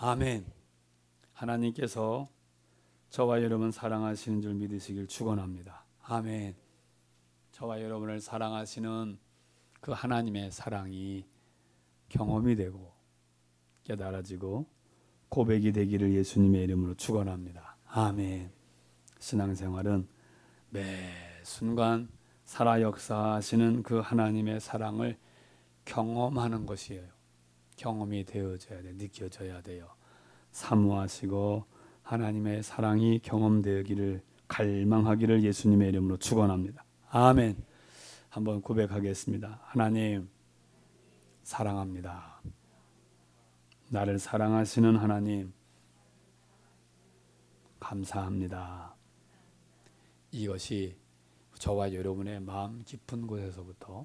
아멘. 하나님께서 저와 여러분 사랑하시는 줄 믿으시길 축원합니다. 아멘. 저와 여러분을 사랑하시는 그 하나님의 사랑이 경험이 되고 깨달아지고 고백이 되기를 예수님의 이름으로 축원합니다. 아멘. 신앙생활은 매 순간 살아 역사하시는 그 하나님의 사랑을 경험하는 것이에요. 경험이 되어져야 돼, 느껴져야 돼요. 사모하시고 하나님의 사랑이 경험되기를 갈망하기를 예수님의 이름으로 축원합니다. 아멘. 한번 고백하겠습니다. 하나님 사랑합니다. 나를 사랑하시는 하나님 감사합니다. 이것이 저와 여러분의 마음 깊은 곳에서부터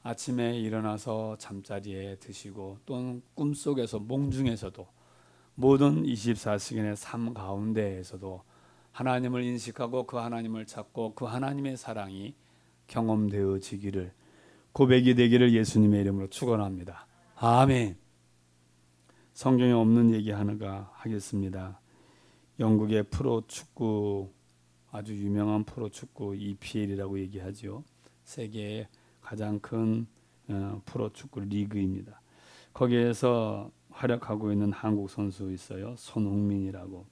아침에 일어나서 잠자리에 드시고 또는 꿈속에서 몽중에서도 모든 24시간의 삶 가운데에서도 하나님을 인식하고 그 하나님을 찾고 그 하나님의 사랑이 경험되어지기를 고백이 되기를 예수님의 이름으로 축원합니다. 아멘. 성경에 없는 얘기 하나가 하겠습니다. 영국의 프로축구 아주 유명한 프로축구 EPL이라고 얘기하죠. 세계의 가장 큰 프로축구 리그입니다. 거기에서 활약하고 있는 한국 선수 있어요. 손흥민이라고.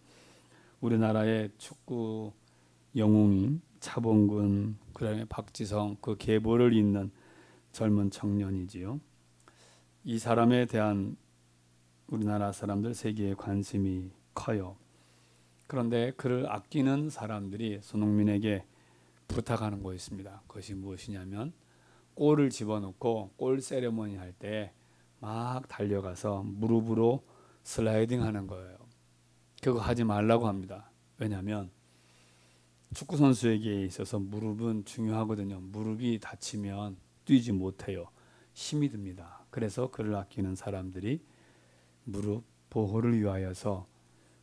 우리나라의 축구 영웅인 차범근, 그다음에 박지성 그 계보를 잇는 젊은 청년이지요. 이 사람에 대한 우리나라 사람들 세계의 관심이 커요. 그런데 그를 아끼는 사람들이 손흥민에게 부탁하는 거 있습니다. 그것이 무엇이냐면 골을 집어넣고 골 세레모니 할 때 막 달려가서 무릎으로 슬라이딩 하는 거예요. 그거 하지 말라고 합니다. 왜냐하면 축구 선수에게 있어서 무릎은 중요하거든요. 무릎이 다치면 뛰지 못해요. 힘이 듭니다. 그래서 그를 아끼는 사람들이 무릎 보호를 위하여서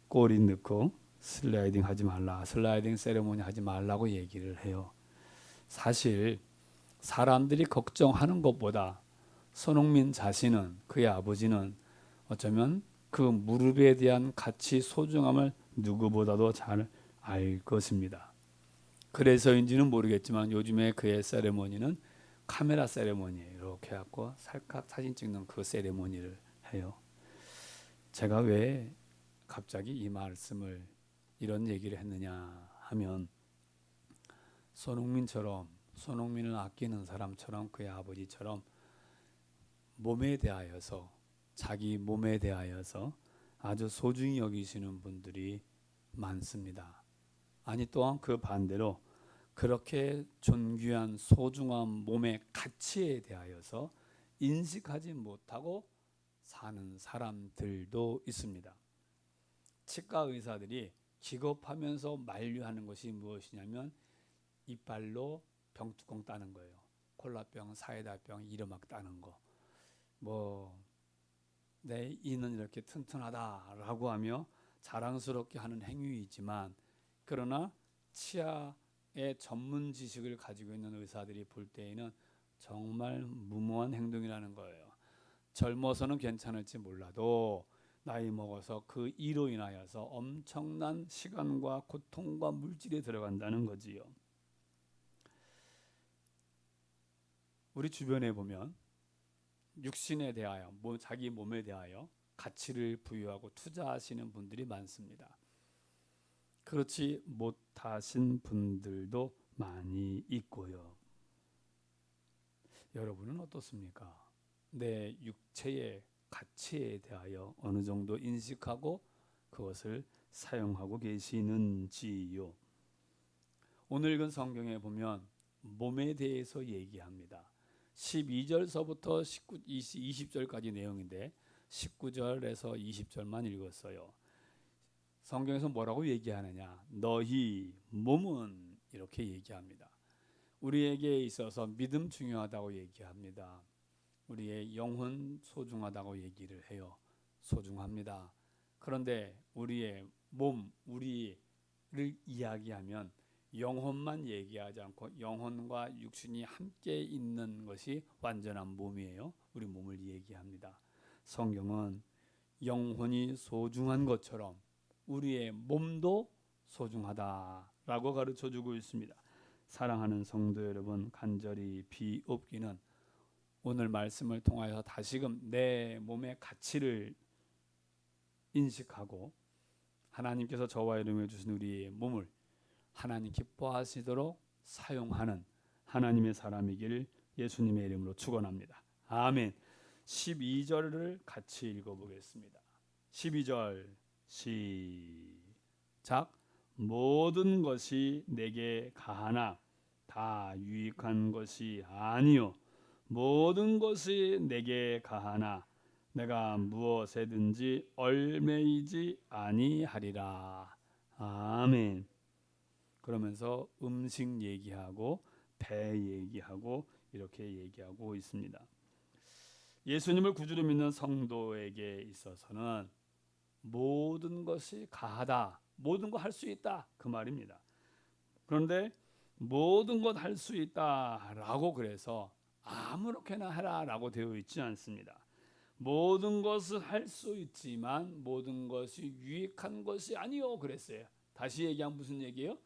골인 넣고 슬라이딩 하지 말라, 슬라이딩 세레모니 하지 말라고 얘기를 해요. 사실 사람들이 걱정하는 것보다 손흥민 자신은, 그의 아버지는 어쩌면 그 무릎에 대한 가치 소중함을 누구보다도 잘 알 것입니다. 그래서인지는 모르겠지만 요즘에 그의 세레모니는 카메라 세레모니예요. 이렇게 해갖고 살짝 사진 찍는 그 세레모니를 해요. 제가 왜 갑자기 이 말씀을 이런 얘기를 했느냐 하면 손흥민을 아끼는 사람처럼 그의 아버지처럼 몸에 대하여서, 자기 몸에 대하여서 아주 소중히 여기시는 분들이 많습니다. 아니 또한 그 반대로 그렇게 존귀한 소중한 몸의 가치에 대하여서 인식하지 못하고 사는 사람들도 있습니다. 치과 의사들이 기겁하면서 만류하는 것이 무엇이냐면 이빨로 병뚜껑 따는 거예요. 콜라병, 사이다병, 이르막 따는 거. 내 이는 이렇게 튼튼하다라고 하며 자랑스럽게 하는 행위이지만, 그러나 치아의 전문 지식을 가지고 있는 의사들이 볼 때에는 정말 무모한 행동이라는 거예요. 젊어서는 괜찮을지 몰라도 나이 먹어서 그 이로 인하여서 엄청난 시간과 고통과 물질이 들어간다는 거지요. 우리 주변에 보면 육신에 대하여, 자기 몸에 대하여 가치를 부여하고 투자하시는 분들이 많습니다. 그렇지 못하신 분들도 많이 있고요. 여러분은 어떻습니까? 내 육체의 가치에 대하여 어느 정도 인식하고 그것을 사용하고 계시는지요? 오늘 읽은 성경에 보면 몸에 대해서 얘기합니다. 12절서부터 20절까지 내용인데 19절에서 20절만 읽었어요. 성경에서 뭐라고 얘기하느냐? 너희 몸은, 이렇게 얘기합니다. 우리에게 있어서 믿음 중요하다고 얘기합니다. 우리의 영혼 소중하다고 얘기를 해요. 소중합니다. 그런데 우리의 몸, 우리를 이야기하면 영혼만 얘기하지 않고 영혼과 육신이 함께 있는 것이 완전한 몸이에요. 우리 몸을 얘기합니다. 성경은 영혼이 소중한 것처럼 우리의 몸도 소중하다라고 가르쳐주고 있습니다. 사랑하는 성도 여러분, 간절히 비옵기는 오늘 말씀을 통하여 다시금 내 몸의 가치를 인식하고 하나님께서 저와 여러분에게 주신 우리의 몸을 하나님 기뻐하시도록 사용하는 하나님의 사람이기를 예수님의 이름으로 축원합니다. 아멘. 12절을 같이 읽어보겠습니다. 12절 시작. 모든 것이 내게 가하나 다 유익한 것이 아니요 모든 것이 내게 가하나 내가 무엇에든지 얽매이지 아니하리라. 아멘. 그러면서 음식 얘기하고 배 얘기하고 이렇게 얘기하고 있습니다. 예수님을 구주로 믿는 성도에게 있어서는 모든 것이 가하다, 모든 거 할 수 있다 그 말입니다. 그런데 모든 것 할 수 있다라고 그래서 아무렇게나 해라라고 되어 있지 않습니다. 모든 것을 할 수 있지만 모든 것이 유익한 것이 아니요 그랬어요. 다시 얘기하면 무슨 얘기예요?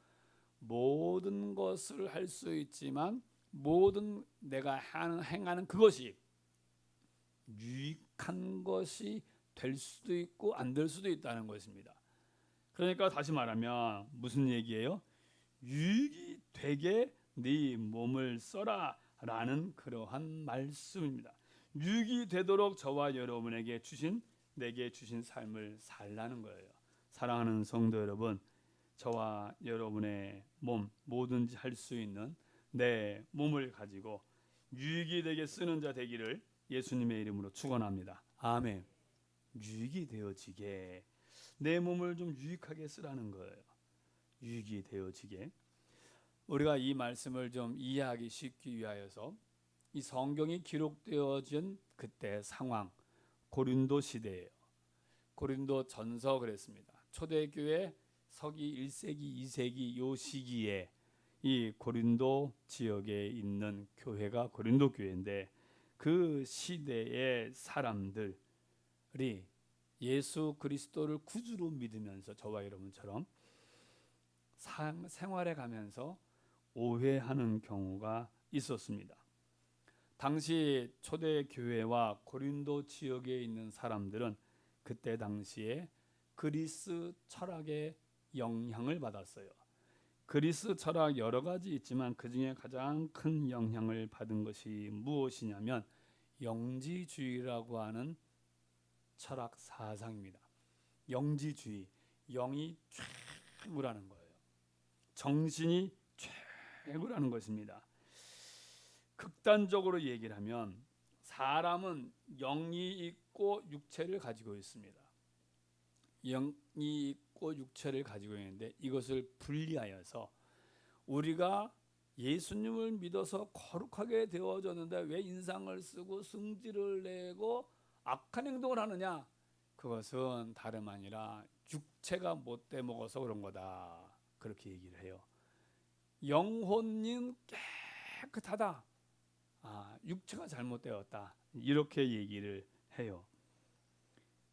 모든 것을 할 수 있지만 모든 내가 행하는 그것이 유익한 것이 될 수도 있고 안 될 수도 있다는 것입니다. 그러니까 다시 말하면 무슨 얘기예요? 유익이 되게 네 몸을 써라 라는 그러한 말씀입니다. 유익이 되도록 저와 여러분에게 내게 주신 삶을 살라는 거예요. 사랑하는 성도 여러분, 저와 여러분의 몸 뭐든지 할 수 있는 내 몸을 가지고 유익이 되게 쓰는 자 되기를 예수님의 이름으로 축원합니다. 아멘. 유익이 되어지게 내 몸을 좀 유익하게 쓰라는 거예요. 유익이 되어지게. 우리가 이 말씀을 좀 이해하기 쉽기 위하여서 이 성경이 기록되어진 그때 상황 고린도 시대예요. 고린도 전서 그랬습니다. 초대교회 서기 1세기 2세기 요 시기에 이 고린도 지역에 있는 교회가 고린도 교회인데 그 시대의 사람들이 예수 그리스도를 구주로 믿으면서 저와 여러분처럼 생활해 가면서 오해하는 경우가 있었습니다. 당시 초대 교회와 고린도 지역에 있는 사람들은 그때 당시에 그리스 철학의 영향을 받았어요. 그리스 철학 여러 가지 있지만 그 중에 가장 큰 영향을 받은 것이 무엇이냐면 영지주의라고 하는 철학 사상입니다. 영지주의, 영이 최고라는 거예요. 정신이 최고라는 것입니다. 극단적으로 얘기를 하면 사람은 영이 있고 육체를 가지고 있습니다. 영이 있고 육체를 가지고 있는데 이것을 분리하여서 우리가 예수님을 믿어서 거룩하게 되어졌는데 왜 인상을 쓰고 승질을 내고 악한 행동을 하느냐? 그것은 다름 아니라 육체가 못돼 먹어서 그런 거다. 그렇게 얘기를 해요. 영혼은 깨끗하다. 육체가 잘못되었다. 이렇게 얘기를 해요.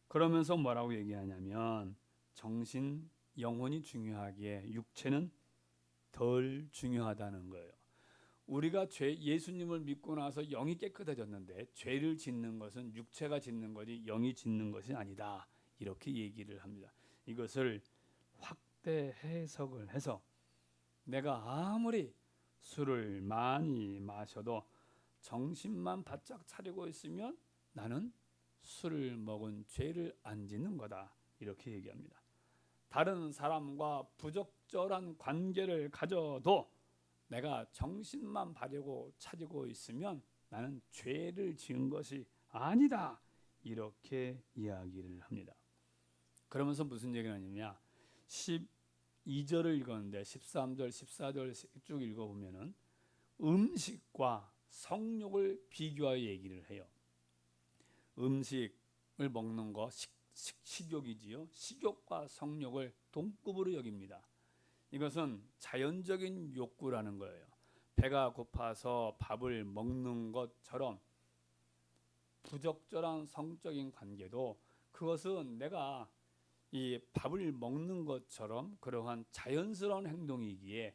그러면서 뭐라고 얘기하냐면 정신, 영혼이 중요하기에 육체는 덜 중요하다는 거예요. 우리가 예수님을 믿고 나서 영이 깨끗해졌는데 죄를 짓는 것은 육체가 짓는 거지 영이 짓는 것이 아니다. 이렇게 얘기를 합니다. 이것을 확대 해석을 해서 내가 아무리 술을 많이 마셔도 정신만 바짝 차리고 있으면 나는 술을 먹은 죄를 안 짓는 거다. 이렇게 얘기합니다. 다른 사람과 부적절한 관계를 가져도 내가 정신만 바르고 차리고 있으면 나는 죄를 지은 것이 아니다. 이렇게 이야기를 합니다. 그러면서 무슨 얘기를 하냐면 12절을 읽었는데 13절, 14절 쭉 읽어보면은 음식과 성욕을 비교하여 얘기를 해요. 음식을 먹는 거 식욕이지요. 식욕과 성욕을 동급으로 여깁니다. 이것은 자연적인 욕구라는 거예요. 배가 고파서 밥을 먹는 것처럼 부적절한 성적인 관계도 그것은 내가 이 밥을 먹는 것처럼 그러한 자연스러운 행동이기에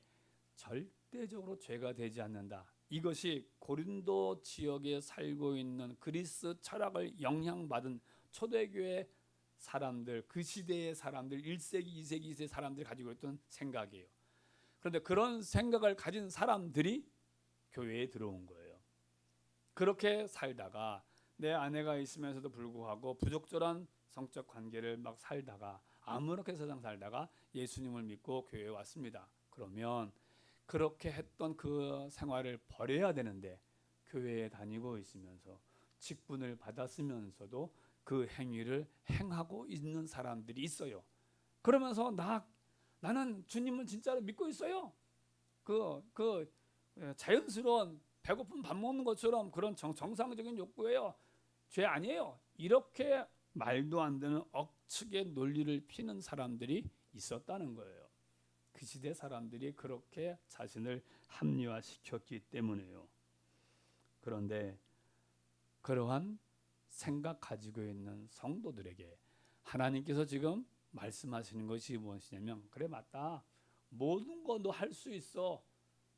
절대적으로 죄가 되지 않는다. 이것이 고린도 지역에 살고 있는 그리스 철학을 영향받은 초대교회 사람들, 그 시대의 사람들, 1세기, 2세기, 2세기 사람들이 가지고 있던 생각이에요. 그런데 그런 생각을 가진 사람들이 교회에 들어온 거예요. 그렇게 살다가 내 아내가 있으면서도 불구하고 부적절한 성적 관계를 막 살다가 아무렇게 세상 살다가 예수님을 믿고 교회에 왔습니다. 그러면 그렇게 했던 그 생활을 버려야 되는데 교회에 다니고 있으면서 직분을 받았으면서도 그 행위를 행하고 있는 사람들이 있어요. 그러면서 나는 주님을 진짜로 믿고 있어요. 그 자연스러운 배고픈 밥 먹는 것처럼 그런 정상적인 욕구예요. 죄 아니에요. 이렇게 말도 안 되는 억측의 논리를 피는 사람들이 있었다는 거예요. 그 시대 사람들이 그렇게 자신을 합리화시켰기 때문에요. 그런데 그러한 생각 가지고 있는 성도들에게 하나님께서 지금 말씀하시는 것이 무엇이냐면, 그래 맞다, 모든 거 너 할 수 있어,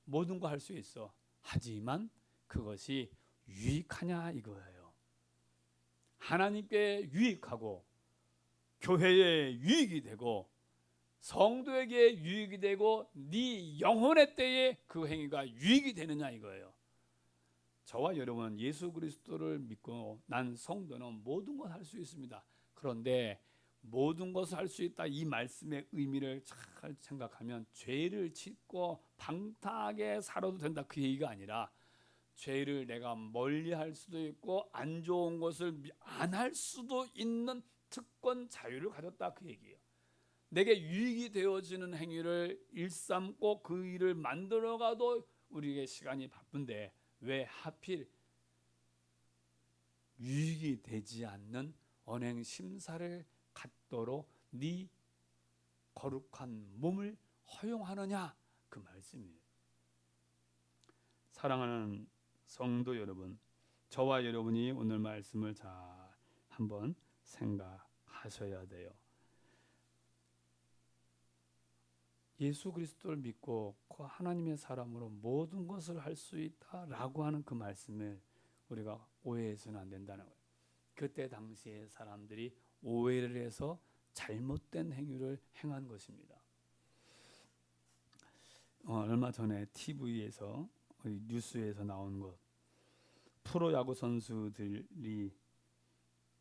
모든 거 할 수 있어. 하지만 그것이 유익하냐 이거예요. 하나님께 유익하고 교회에 유익이 되고 성도에게 유익이 되고 네 영혼의 때에 그 행위가 유익이 되느냐 이거예요. 저와 여러분은 예수 그리스도를 믿고 난 성도는 모든 것 할 수 있습니다. 그런데 모든 것을 할 수 있다 이 말씀의 의미를 잘 생각하면 죄를 짓고 방탕하게 살아도 된다 그 얘기가 아니라 죄를 내가 멀리할 수도 있고 안 좋은 것을 안 할 수도 있는 특권 자유를 가졌다 그 얘기예요. 내게 유익이 되어지는 행위를 일삼고 그 일을 만들어가도 우리에게 시간이 바쁜데 왜 하필 유익이 되지 않는 언행 심사를 갖도록 네 거룩한 몸을 허용하느냐 그 말씀이에요. 사랑하는 성도 여러분, 저와 여러분이 오늘 말씀을 잘 한번 생각하셔야 돼요. 예수 그리스도를 믿고 그 하나님의 사람으로 모든 것을 할 수 있다라고 하는 그 말씀을 우리가 오해해서는 안 된다는 거예요. 그때 당시의 사람들이 오해를 해서 잘못된 행위를 행한 것입니다. 얼마 전에 TV에서 뉴스에서 나온 것, 프로야구 선수들이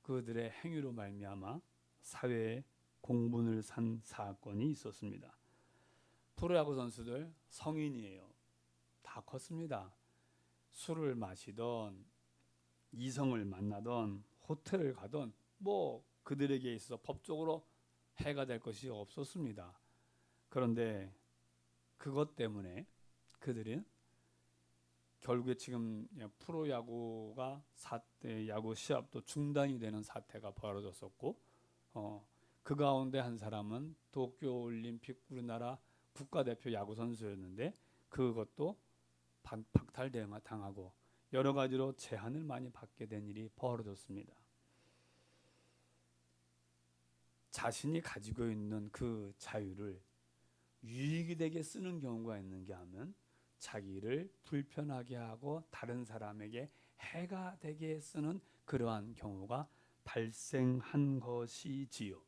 그들의 행위로 말미암아 사회에 공분을 산 사건이 있었습니다. 프로야구 선수들 성인이에요. 다 컸습니다. 술을 마시던 이성을 만나던 호텔을 가던 뭐 그들에게 있어서 법적으로 해가 될 것이 없었습니다. 그런데 그것 때문에 그들은 결국에 지금 프로야구가 야구 시합도 중단이 되는 사태가 벌어졌었고 그 가운데 한 사람은 도쿄올림픽 우리나라 국가대표 야구 선수였는데 그것도 박탈당하고 여러 가지로 제한을 많이 받게 된 일이 벌어졌습니다. 자신이 가지고 있는 그 자유를 유익이 되게 쓰는 경우가 있는가 하면 자기를 불편하게 하고 다른 사람에게 해가 되게 쓰는 그러한 경우가 발생한 것이지요.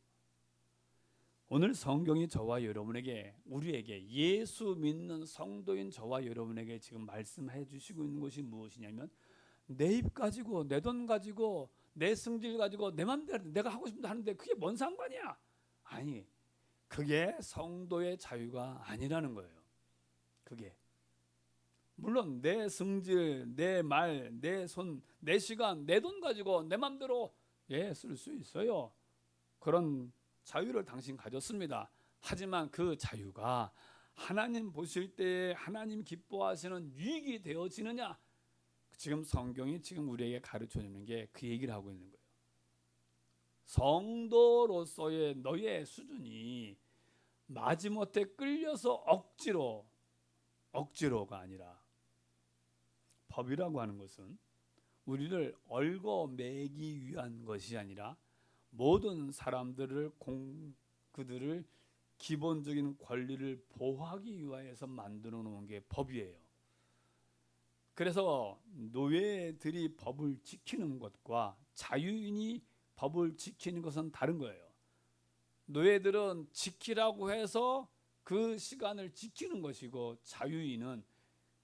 오늘 성경이 저와 여러분에게, 우리에게, 예수 믿는 성도인 저와 여러분에게 지금 말씀해 주시고 있는 것이 무엇이냐면, 내 입 가지고 내 돈 가지고 내 승질 가지고 내 맘대로 내가 하고 싶은 대로 하는데 그게 뭔 상관이야? 아니, 그게 성도의 자유가 아니라는 거예요. 그게 물론 내 승질, 내 말, 내 손, 내 시간, 내 돈 가지고 내 맘대로 쓸 수 있어요. 그런 자유를 당신 가졌습니다. 하지만 그 자유가 하나님 보실 때 하나님 기뻐하시는 유익이 되어지느냐? 지금 성경이 지금 우리에게 가르쳐 주는 게 그 얘기를 하고 있는 거예요. 성도로서의 너의 수준이 마지못해 끌려서 억지로가 아니라, 법이라고 하는 것은 우리를 얽어매기 위한 것이 아니라 모든 사람들을 그들을 기본적인 권리를 보호하기 위하여서 만들어 놓은 게 법이에요. 그래서 노예들이 법을 지키는 것과 자유인이 법을 지키는 것은 다른 거예요. 노예들은 지키라고 해서 그 시간을 지키는 것이고, 자유인은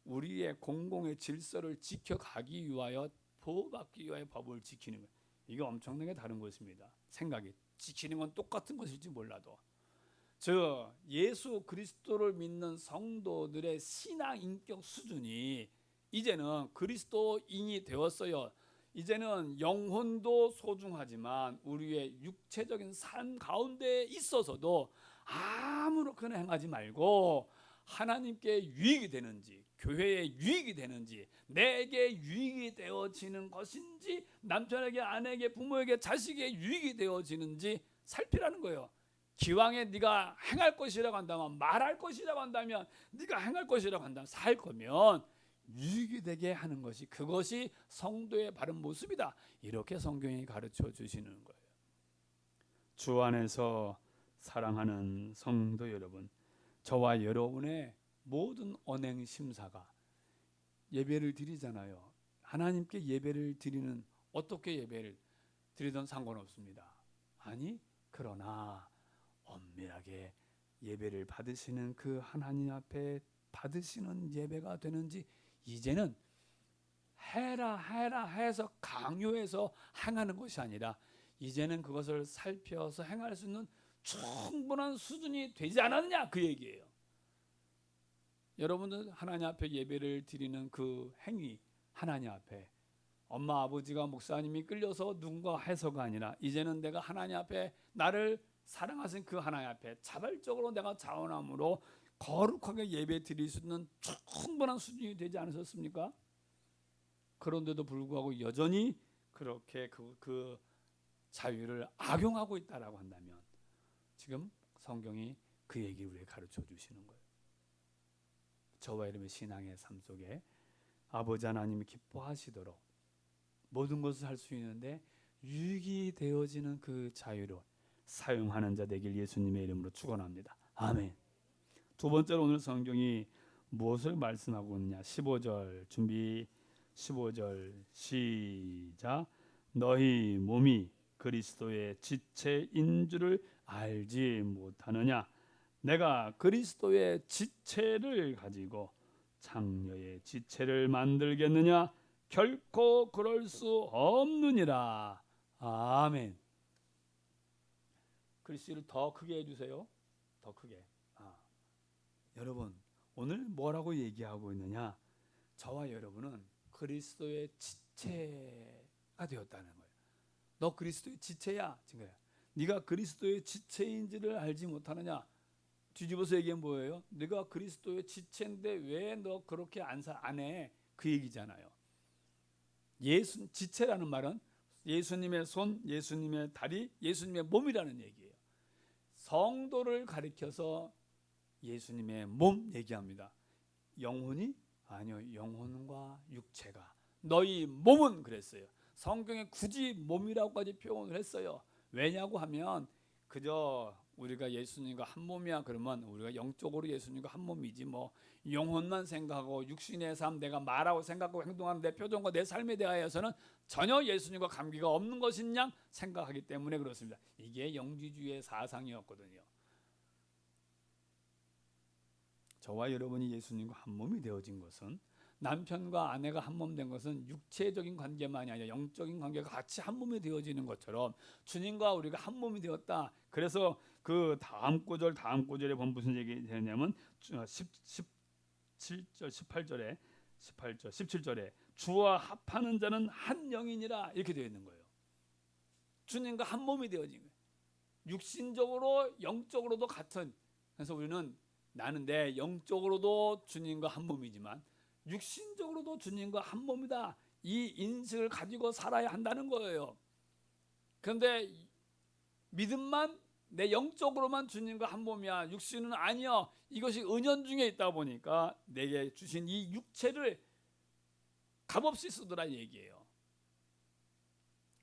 우리의 공공의 질서를 지켜가기 위하여 보호받기 위하여 법을 지키는 거예요. 이게 엄청나게 다른 것입니다. 생각이 지키는 건 똑같은 것일지 몰라도, 즉 예수 그리스도를 믿는 성도들의 신앙 인격 수준이 이제는 그리스도인이 되었어요. 이제는 영혼도 소중하지만 우리의 육체적인 삶 가운데 있어서도 아무렇게나 행하지 말고 하나님께 유익이 되는지, 교회에 유익이 되는지, 내게 유익이 되어지는 것인지, 남편에게, 아내에게, 부모에게, 자식에게 유익이 되어지는지 살피라는 거예요. 기왕에 네가 행할 것이라고 한다면, 말할 것이라고 한다면, 네가 행할 것이라고 한다면, 살 거면 유익이 되게 하는 것이, 그것이 성도의 바른 모습이다. 이렇게 성경이 가르쳐 주시는 거예요. 주 안에서 사랑하는 성도 여러분, 저와 여러분의 모든 언행 심사가 예배를 드리잖아요. 하나님께 예배를 드리는, 어떻게 예배를 드리든 상관없습니다. 아니, 그러나 엄밀하게 예배를 받으시는 그 하나님 앞에 받으시는 예배가 되는지, 이제는 해라 해서 강요해서 행하는 것이 아니라 이제는 그것을 살펴서 행할 수 있는 충분한 수준이 되지 않았느냐, 그 얘기예요. 여러분들 하나님 앞에 예배를 드리는 그 행위, 하나님 앞에 엄마 아버지가 목사님이 끌려서 누군가 해서가 아니라, 이제는 내가 하나님 앞에, 나를 사랑하신 그 하나님 앞에 자발적으로 내가 자원함으로 거룩하게 예배 드릴 수 있는 충분한 수준이 되지 않으셨습니까? 그런데도 불구하고 여전히 그렇게 그 자유를 악용하고 있다라고 한다면, 지금 성경이 그 얘기를 우리에게 가르쳐 주시는 거예요. 저와 여러분의 신앙의 삶 속에 아버지 하나님이 기뻐하시도록 모든 것을 할 수 있는데 유익이 되어지는 그 자유로 사용하는 자 되길 예수님의 이름으로 축원합니다. 아멘. 두 번째로 오늘 성경이 무엇을 말씀하고 있느냐? 15절 준비. 15절 시작. 너희 몸이 그리스도의 지체인 줄을 알지 못하느냐? 내가 그리스도의 지체를 가지고 장녀의 지체를 만들겠느냐? 결코 그럴 수 없느니라. 아멘. 글씨를 더 크게 해주세요. 더 크게. 여러분, 오늘 뭐라고 얘기하고 있느냐? 저와 여러분은 그리스도의 지체가 되었다는 거예요. 너 그리스도의 지체야. 네가 그리스도의 지체인지를 알지 못하느냐? 뒤집어서 얘기하면 뭐예요? 네가 그리스도의 지체인데 왜 너 그렇게 안 해? 그 얘기잖아요. 지체라는 말은 예수님의 손, 예수님의 다리, 예수님의 몸이라는 얘기예요. 성도를 가리켜서 예수님의 몸 얘기합니다. 영혼이? 아니요, 영혼과 육체가. 너희 몸은 그랬어요. 성경에 굳이 몸이라고까지 표현을 했어요. 왜냐고 하면, 그저 우리가 예수님과 한 몸이야 그러면 우리가 영적으로 예수님과 한 몸이지, 뭐 영혼만 생각하고 육신의 삶, 내가 말하고 생각하고 행동하는 내 표정과 내 삶에 대하여서는 전혀 예수님과 관계가 없는 것인 양 생각하기 때문에 그렇습니다. 이게 영지주의의 사상이었거든요. 저와 여러분이 예수님과 한 몸이 되어진 것은, 남편과 아내가 한 몸 된 것은 육체적인 관계만이 아니라 영적인 관계가 같이 한 몸이 되어지는 것처럼 주님과 우리가 한 몸이 되었다. 그래서 그 다음 구절에 보면 무슨 얘기 되냐면 17절, 18절에 17절에 주와 합하는 자는 한 영이니라 이렇게 되어 있는 거예요. 주님과 한 몸이 되어진 거예요. 육신적으로 영적으로도 같은. 그래서 우리는, 나는 내 영적으로도 주님과 한 몸이지만 육신적으로도 주님과 한 몸이다, 이 인식을 가지고 살아야 한다는 거예요. 그런데 믿음만 내 영적으로만 주님과 한 몸이야, 육신은 아니야, 이것이 은연중에 있다 보니까 내게 주신 이 육체를 값없이 쓰더라 얘기예요.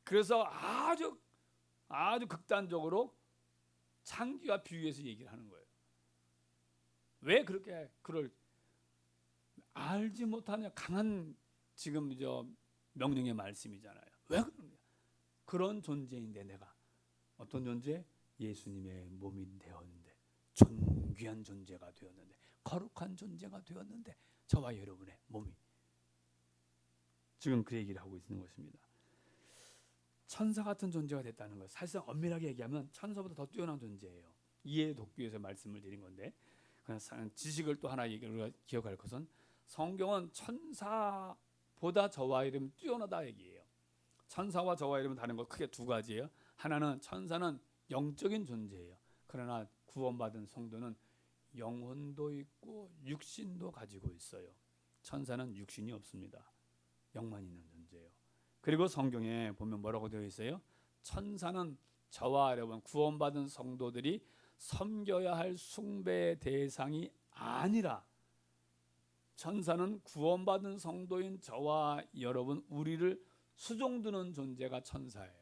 그래서 아주 아주 극단적으로 창기와 비유해서 얘기를 하는 거예요. 왜 그렇게 그걸 알지 못하냐? 강한 지금 저 명령의 말씀이잖아요. 왜 그러냐? 그런 존재인데 내가 어떤 존재? 예수님의 몸이 되었는데, 존귀한 존재가 되었는데, 거룩한 존재가 되었는데, 저와 여러분의 몸이 지금 그 얘기를 하고 있는 것입니다. 천사 같은 존재가 됐다는 것. 사실상 엄밀하게 얘기하면 천사보다 더 뛰어난 존재예요. 이해 돕기 위해서 말씀을 드린 건데, 지식을 또 하나 얘기를 기억할 것은 성경은 천사보다 저와 여러분 뛰어나다 얘기예요. 천사와 저와 여러분 다른 것 크게 두 가지예요. 하나는 천사는 영적인 존재예요. 그러나 구원받은 성도는 영혼도 있고 육신도 가지고 있어요. 천사는 육신이 없습니다. 영만 있는 존재예요. 그리고 성경에 보면 뭐라고 되어 있어요? 천사는 저와 여러분 구원받은 성도들이 섬겨야 할 숭배의 대상이 아니라, 천사는 구원받은 성도인 저와 여러분 우리를 수종드는 존재가 천사예요.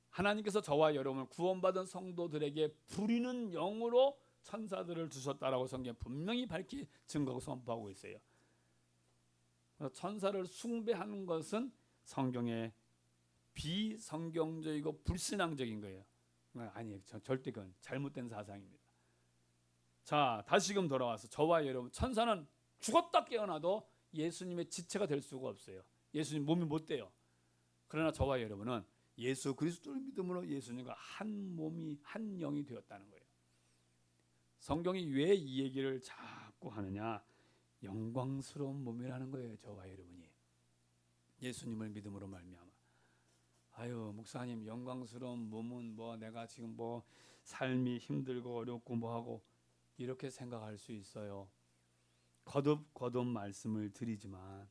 하나님께서 저와 여러분을 구원받은 성도들에게 부리는 영으로 천사들을 주셨다라고 성경에 분명히 밝히 증거하고 선포하고 있어요. 천사를 숭배하는 것은 성경에 비성경적이고 불신앙적인 거예요. 아니에요. 절대 그건 잘못된 사상입니다. 자, 다시금 돌아와서 저와 여러분, 천사는 죽었다 깨어나도 예수님의 지체가 될 수가 없어요. 예수님 몸이 못 돼요. 그러나 저와 여러분은 예수 그리스도를 믿음으로 예수님과 한 몸이 한 영이 되었다는 거예요. 성경이 왜 이 얘기를 자꾸 하느냐? 영광스러운 몸이라는 거예요. 저와 여러분이 예수님을 믿음으로 말미암아. 아유 목사님, 영광스러운 몸은 뭐 내가 지금 뭐 삶이 힘들고 어렵고 뭐하고 이렇게 생각할 수 있어요. 거듭 말씀을 드리지만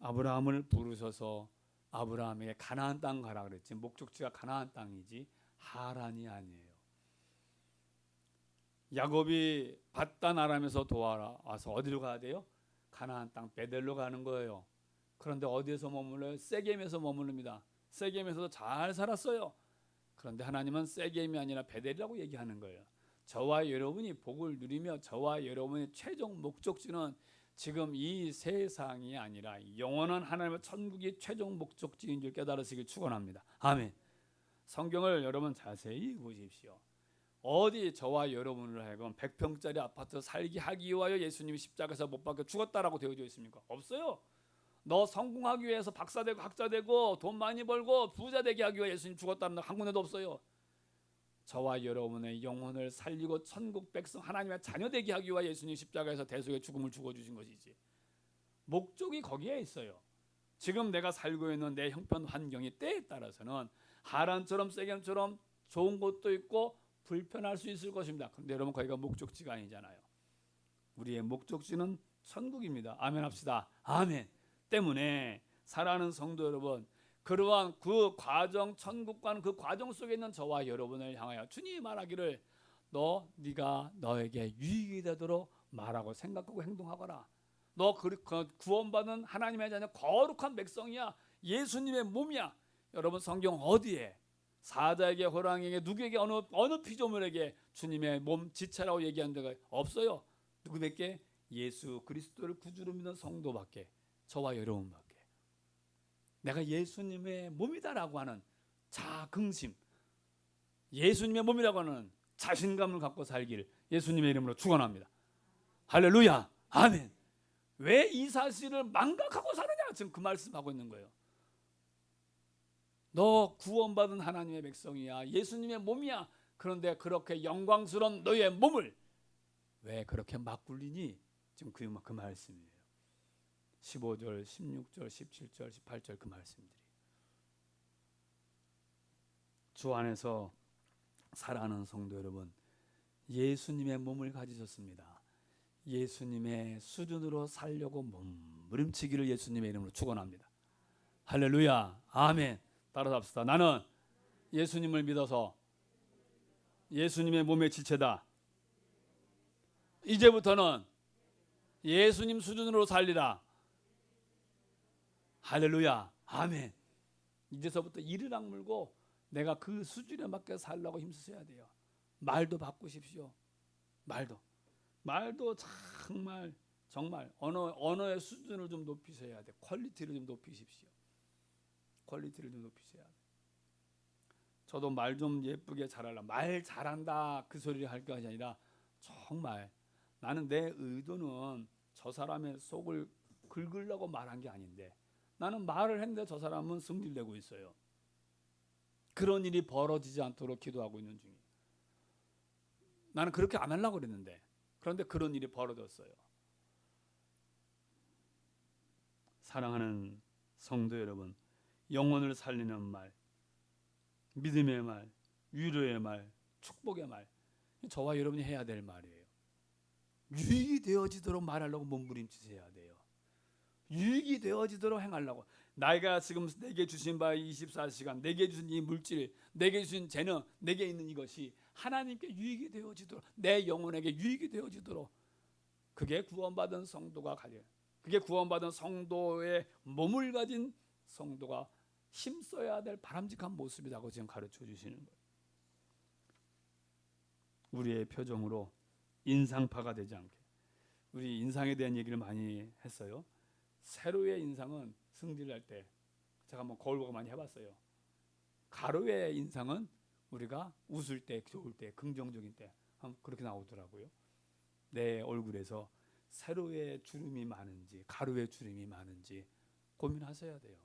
아브라함을 부르셔서 아브라함에게 가나안 땅 가라 그랬지, 목적지가 가나안 땅이지 하란이 아니에요. 야곱이 밧단 아람에서 도와와서 어디로 가야 돼요? 가나안 땅 베델로 가는 거예요. 그런데 어디에서 머물러요? 세겜에서 머무릅니다. 세겜에서도 잘 살았어요. 그런데 하나님은 세겜이 아니라 베델이라고 얘기하는 거예요. 저와 여러분이 복을 누리며 저와 여러분의 최종 목적지는 지금 이 세상이 아니라 영원한 하나님의 천국이 최종 목적지인 줄 깨달으시길 축원합니다. 아멘. 성경을 여러분 자세히 보십시오. 어디 저와 여러분을 하여금 100평짜리 아파트 살게 하기 위하여 예수님이 십자가에서 못 박혀 죽었다라고 되어져 있습니까? 없어요. 너 성공하기 위해서 박사 되고 학자 되고 돈 많이 벌고 부자 되게 하기 위해 예수님 죽었다는 한 군데도 없어요. 저와 여러분의 영혼을 살리고 천국 백성 하나님의 자녀 되게 하기 위해 예수님 십자가에서 대속의 죽음을 죽어주신 것이지. 목적이 거기에 있어요. 지금 내가 살고 있는 내 형편 환경이 때에 따라서는 하란처럼 세겜처럼 좋은 곳도 있고 불편할 수 있을 것입니다. 그런데 여러분 거기가 목적지가 아니잖아요. 우리의 목적지는 천국입니다. 아멘 합시다. 아멘. 때문에 사랑하는 성도 여러분, 그러한 그 과정, 천국과는 그 과정 속에 있는 저와 여러분을 향하여 주님이 말하기를 네가 너에게 유익이 되도록 말하고 생각하고 행동하거라. 너 구원받은 하나님의 자녀 거룩한 백성이야. 예수님의 몸이야. 여러분 성경 어디에 사자에게 호랑이에게 누구에게 어느 피조물에게 주님의 몸 지체라고 얘기한 데가 없어요. 누구밖에? 예수 그리스도를 구주로 믿는 성도밖에, 저와 여러분밖에. 내가 예수님의 몸이다라고 하는 자긍심, 예수님의 몸이라고 하는 자신감을 갖고 살길 예수님의 이름으로 축원합니다. 할렐루야. 아멘. 왜 이 사실을 망각하고 사느냐? 지금 그 말씀하고 있는 거예요. 너 구원받은 하나님의 백성이야. 예수님의 몸이야. 그런데 그렇게 영광스러운 너의 몸을 왜 그렇게 막 굴리니? 지금 그 말씀이에요. 15절, 16절, 17절, 18절 그 말씀들이. 주 안에서 사랑하는 성도 여러분, 예수님의 몸을 가지셨습니다. 예수님의 수준으로 살려고 몸부림치기를 예수님의 이름으로 축원합니다. 할렐루야. 아멘. 따라서 합시다. 나는 예수님을 믿어서 예수님의 몸의 지체다. 이제부터는 예수님 수준으로 살리라. 할렐루야. 아멘. 이제서부터 이를 악물고 내가 그 수준에 맞게 살려고 힘쓰셔야 돼요. 말도 바꾸십시오. 말도 정말 언어의 수준을 좀 높이셔야 돼. 퀄리티를 좀 높이십시오. 퀄리티를 좀 높이셔야 돼. 저도 말 좀 예쁘게 잘하려, 말 잘한다 그 소리를 할 것이 아니라 정말 나는 내 의도는 저 사람의 속을 긁으려고 말한 게 아닌데 나는 말을 했는데 저 사람은 승질내고 있어요. 그런 일이 벌어지지 않도록 기도하고 있는 중이에요. 나는 그렇게 안 하려고 그랬는데 그런데 그런 일이 벌어졌어요. 사랑하는 성도 여러분, 영혼을 살리는 말, 믿음의 말, 위로의 말, 축복의 말, 저와 여러분이 해야 될 말이에요. 유익이 되어지도록 말하려고 몸부림치셔야 돼요. 유익이 되어지도록 행하려고. 나이가 지금 내게 주신 바 24시간, 내게 주신 이 물질, 내게 주신 재능, 내게 있는 이것이 하나님께 유익이 되어지도록, 내 영혼에게 유익이 되어지도록, 그게 구원받은 성도가 가져, 그게 구원받은 성도의 몸을 가진 성도가 힘써야 될 바람직한 모습이라고 지금 가르쳐 주시는 거예요. 우리의 표정으로 인상파가 되지 않게. 우리 인상에 대한 얘기를 많이 했어요. 세로의 인상은 승질날 때, 제가 한번 거울 보고 많이 해봤어요. 가로의 인상은 우리가 웃을 때, 좋을 때, 긍정적인 때 그렇게 나오더라고요. 내 얼굴에서 세로의 주름이 많은지 가로의 주름이 많은지 고민하셔야 돼요.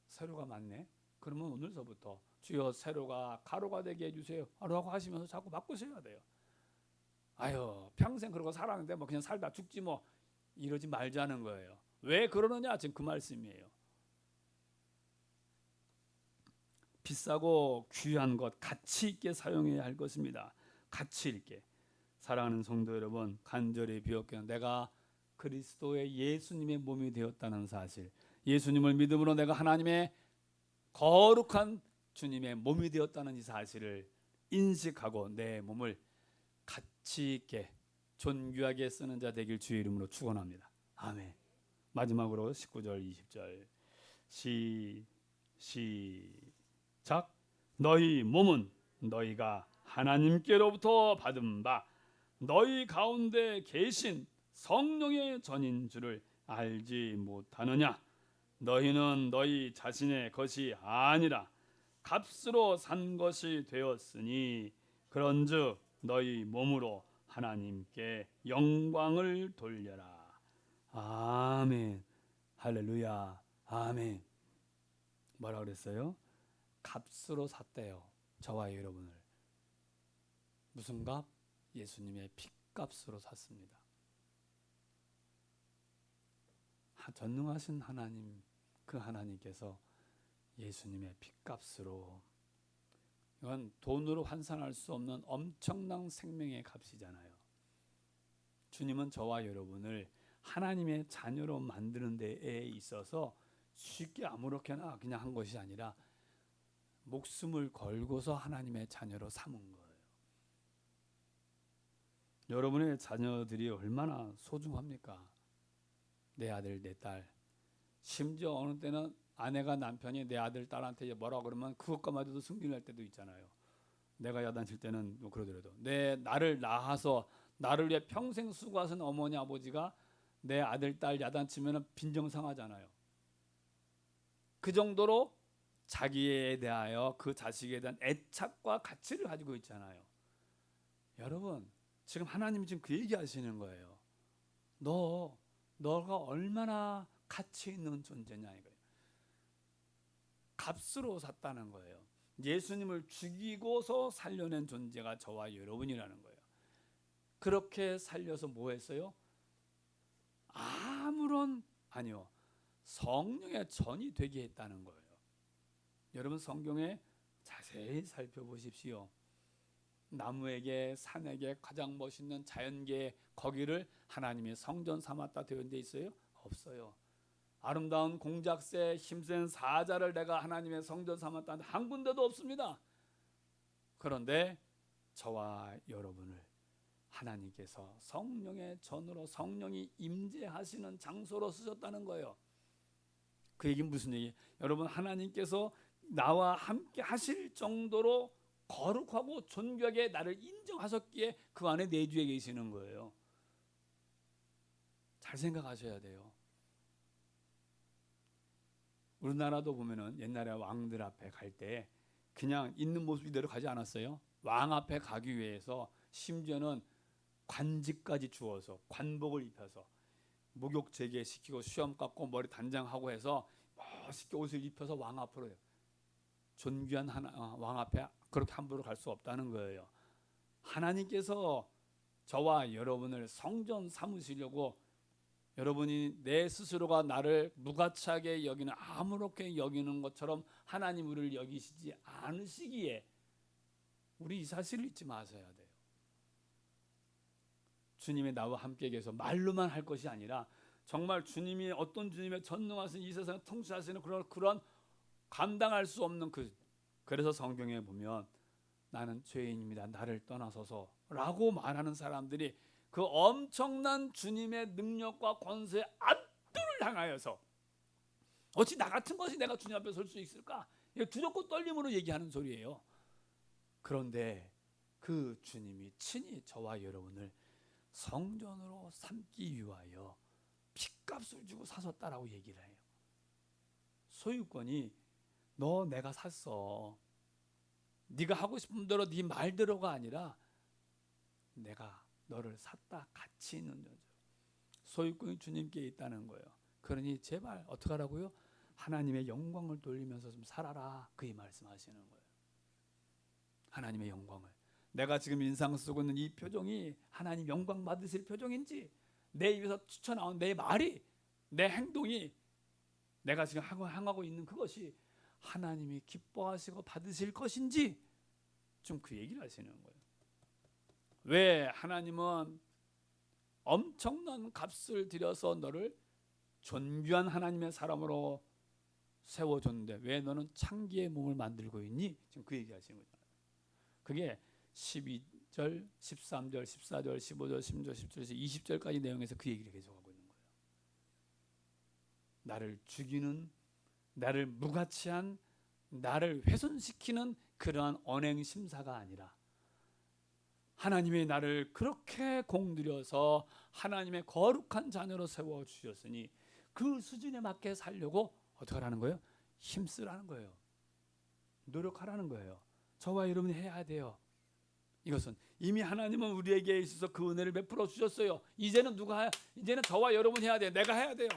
세로가 많네? 그러면 오늘서부터 주여 세로가 가로가 되게 해주세요 라고 하시면서 자꾸 바꾸셔야 돼요. 아유, 평생 그러고 살았는데 뭐 그냥 살다 죽지 뭐, 이러지 말자는 거예요. 왜 그러느냐? 지금 그 말씀이에요. 비싸고 귀한 것 가치 있게 사용해야 할 것입니다. 가치 있게. 사랑하는 성도 여러분, 간절히 비옵게 내가 그리스도의 예수님의 몸이 되었다는 사실, 예수님을 믿음으로 내가 하나님의 거룩한 주님의 몸이 되었다는 이 사실을 인식하고 내 몸을 가치 있게 존귀하게 쓰는 자 되길 주의 이름으로 축원합니다. 아멘. 마지막으로 19절 20절 시작. 너희 몸은 너희가 하나님께로부터 받은 바 너희 가운데 계신 성령의 전인 줄을 알지 못하느냐? 너희는 너희 자신의 것이 아니라 값으로 산 것이 되었으니 그런즉 너희 몸으로 하나님께 영광을 돌려라. 아멘. 할렐루야. 아멘. 뭐라 그랬어요? 값으로 샀대요. 저와 여러분을. 무슨 값? 예수님의 핏값으로 샀습니다. 전능하신 하나님, 그 하나님께서 예수님의 핏값으로, 이건 돈으로 환산할 수 없는 엄청난 생명의 값이잖아요. 주님은 저와 여러분을 하나님의 자녀로 만드는 데에 있어서 쉽게 아무렇게나 그냥 한 것이 아니라 목숨을 걸고서 하나님의 자녀로 삼은 거예요. 여러분의 자녀들이 얼마나 소중합니까? 내 아들, 내 딸. 심지어 어느 때는 아내가 남편이 내 아들, 딸한테 뭐라 그러면 그것과마저도 승질날 때도 있잖아요. 내가 야단칠 때는 뭐 그러더라도 나를 낳아서 나를 위해 평생 수고하신 어머니 아버지가 내 아들, 딸 야단치면 빈정상하잖아요. 그 정도로 자기에 대하여 그 자식에 대한 애착과 가치를 가지고 있잖아요. 여러분, 지금 하나님이 지금 그 얘기하시는 거예요. 너가 얼마나 가치 있는 존재냐 이거예요. 값으로 샀다는 거예요. 예수님을 죽이고서 살려낸 존재가 저와 여러분이라는 거예요. 그렇게 살려서 뭐 했어요? 아니요. 성령의 전이 되게 했다는 거예요. 여러분 성경에 자세히 살펴보십시오. 나무에게 산에게 가장 멋있는 자연계 거기를 하나님이 성전 삼았다 되어 있는 데 있어요? 없어요. 아름다운 공작새 힘센 사자를 내가 하나님의 성전 삼았다 한 군데도 없습니다. 그런데 저와 여러분을 하나님께서 성령의 전으로 성령이 임재하시는 장소로 쓰셨다는 거예요. 그 얘기는 무슨 얘기예요? 여러분, 하나님께서 나와 함께 하실 정도로 거룩하고 존귀하게 나를 인정하셨기에 그 안에 내주에 계시는 거예요. 잘 생각하셔야 돼요. 우리나라도 보면은 옛날에 왕들 앞에 갈 때 그냥 있는 모습 이대로 가지 않았어요. 왕 앞에 가기 위해서 심지어는 관직까지 주어서 관복을 입혀서 목욕 재개시키고 수염 깎고 머리 단장하고 해서 멋있게 옷을 입혀서 왕 앞으로 존귀한 왕 앞에 그렇게 함부로 갈 수 없다는 거예요. 하나님께서 저와 여러분을 성전 삼으시려고 여러분이 내 스스로가 나를 무가치하게 여기는 아무렇게 여기는 것처럼 하나님 우리를 여기시지 않으시기에 우리 이 사실을 잊지 마셔야 돼요. 주님의 나와 함께 계셔서 말로만 할 것이 아니라 정말 주님이 어떤 주님의 전능하신 이 세상을 통치하시는 그런 감당할 수 없는 그래서 성경에 보면 나는 죄인입니다. 나를 떠나소서라고 말하는 사람들이 그 엄청난 주님의 능력과 권세의 압도를 향하여서 어찌 나 같은 것이 내가 주님 앞에 설 수 있을까? 두렵고 떨림으로 얘기하는 소리예요. 그런데 그 주님이 친히 저와 여러분을 성전으로 삼기 위하여 핏값을 주고 사셨다라고 얘기를 해요. 소유권이 너 내가 샀어. 네가 하고 싶은 대로 네 말대로가 아니라 내가 너를 샀다. 가치 있는 존재. 소유권이 주님께 있다는 거예요. 그러니 제발 어떻게 하라고요? 하나님의 영광을 돌리면서 좀 살아라. 그 말씀하시는 거예요. 하나님의 영광을. 내가 지금 인상 쓰고 있는 이 표정이 하나님 영광 받으실 표정인지, 내 입에서 튀어나온 내 말이, 내 행동이, 내가 지금 향하고 있는 그것이 하나님이 기뻐하시고 받으실 것인지 좀 그 얘기를 하시는 거예요. 왜 하나님은 엄청난 값을 들여서 너를 존귀한 하나님의 사람으로 세워줬는데 왜 너는 창기의 몸을 만들고 있니? 지금 그 얘기 하시는 거잖아요. 그게 12절, 13절, 14절, 15절, 16절, 17절, 20절까지 내용에서 그 얘기를 계속하고 있는 거예요. 나를 죽이는, 나를 무가치한, 나를 훼손시키는 그러한 언행 심사가 아니라 하나님의 나를 그렇게 공들여서 하나님의 거룩한 자녀로 세워주셨으니 그 수준에 맞게 살려고 어떻게 하라는 거예요? 힘쓰라는 거예요. 노력하라는 거예요. 저와 여러분이 해야 돼요. 이것은 이미 하나님은 우리에게 있어서 그 은혜를 베풀어 주셨어요. 이제는 이제는 저와 여러분이 해야 돼요. 내가 해야 돼요.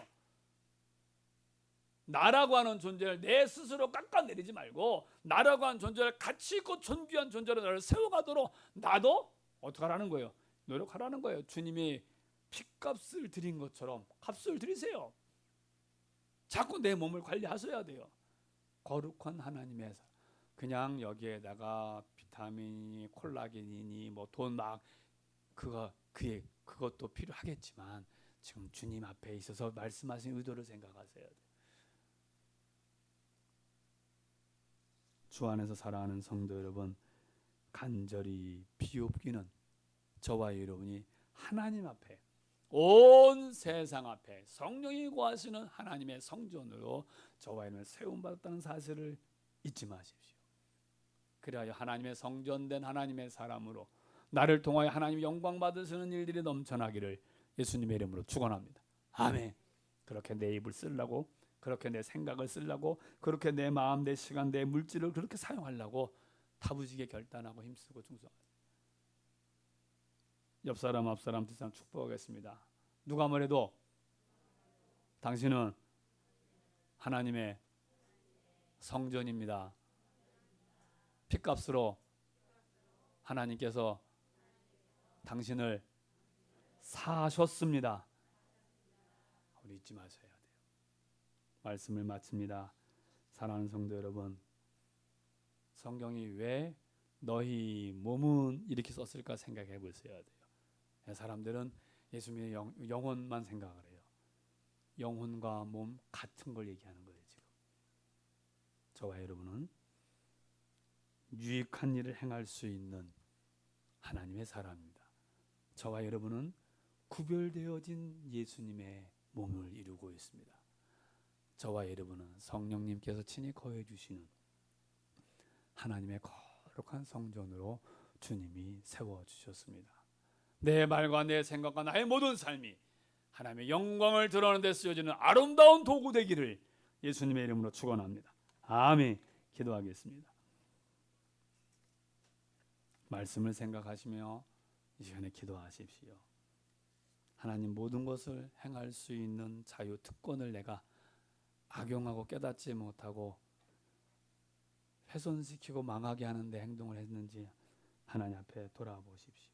나라고 하는 존재를 내 스스로 깎아내리지 말고 나라고 하는 존재를 가치 있고 존귀한 존재로 나를 세워가도록 나도 어떻게 하라는 거예요? 노력하라는 거예요. 주님이 핏값을 드린 것처럼 값을 드리세요. 자꾸 내 몸을 관리하셔야 돼요. 거룩한 하나님의 그냥 여기에다가 비타민이 콜라겐이니 뭐 돈 막 그것도 필요하겠지만 지금 주님 앞에 있어서 말씀하신 의도를 생각하셔야 돼요. 주 안에서 살아가는 성도 여러분, 간절히 비옵기는 저와 여러분이 하나님 앞에 온 세상 앞에 성령이 거하시는 하나님의 성전으로 저와 여러분을 세움받았다는 사실을 잊지 마십시오. 그래야 하나님의 성전된 하나님의 사람으로 나를 통하여 하나님 영광 받으시는 일들이 넘쳐나기를 예수님의 이름으로 축원합니다. 아멘. 그렇게 내 입을 쓰려고, 그렇게 내 생각을 쓰려고, 그렇게 내 마음, 내 시간, 내 물질을 그렇게 사용하려고 다부지게 결단하고 힘쓰고 충성합니다. 옆 사람, 앞 사람, 뒷 사람 축복하겠습니다. 누가 뭐래도 당신은 하나님의 성전입니다. 핏값으로 하나님께서 당신을 사셨습니다. 우리 잊지 마셔야 돼요. 말씀을 마칩니다. 사랑하는 성도 여러분, 성경이 왜 너희 몸은 이렇게 썼을까 생각해 보셔야 돼요. 사람들은 예수님의 영혼만 생각을 해요. 영혼과 몸 같은 걸 얘기하는 거예요. 지금 저와 여러분은 유익한 일을 행할 수 있는 하나님의 사람입니다. 저와 여러분은 구별되어진 예수님의 몸을 이루고 있습니다. 저와 여러분은 성령님께서 친히 거해 주시는 하나님의 거룩한 성전으로 주님이 세워 주셨습니다. 내 말과 내 생각과 나의 모든 삶이 하나님의 영광을 드러내는 데 쓰여지는 아름다운 도구 되기를 예수님의 이름으로 축원합니다. 아멘. 기도하겠습니다. 말씀을 생각하시며 이 시간에 기도하십시오. 하나님, 모든 것을 행할 수 있는 자유 특권을 내가 악용하고 깨닫지 못하고 훼손시키고 망하게 하는데 행동을 했는지 하나님 앞에 돌아보십시오.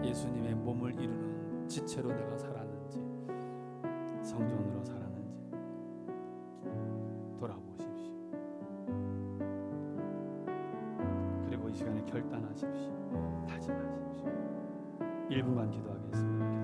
예수님의 몸을 이루는 지체로 내가 살았는지 성전으로 살았는지 돌아보십시오. 그리고 이 시간에 결단하십시오. 다짐하십시오. 1분간 기도하겠습니다.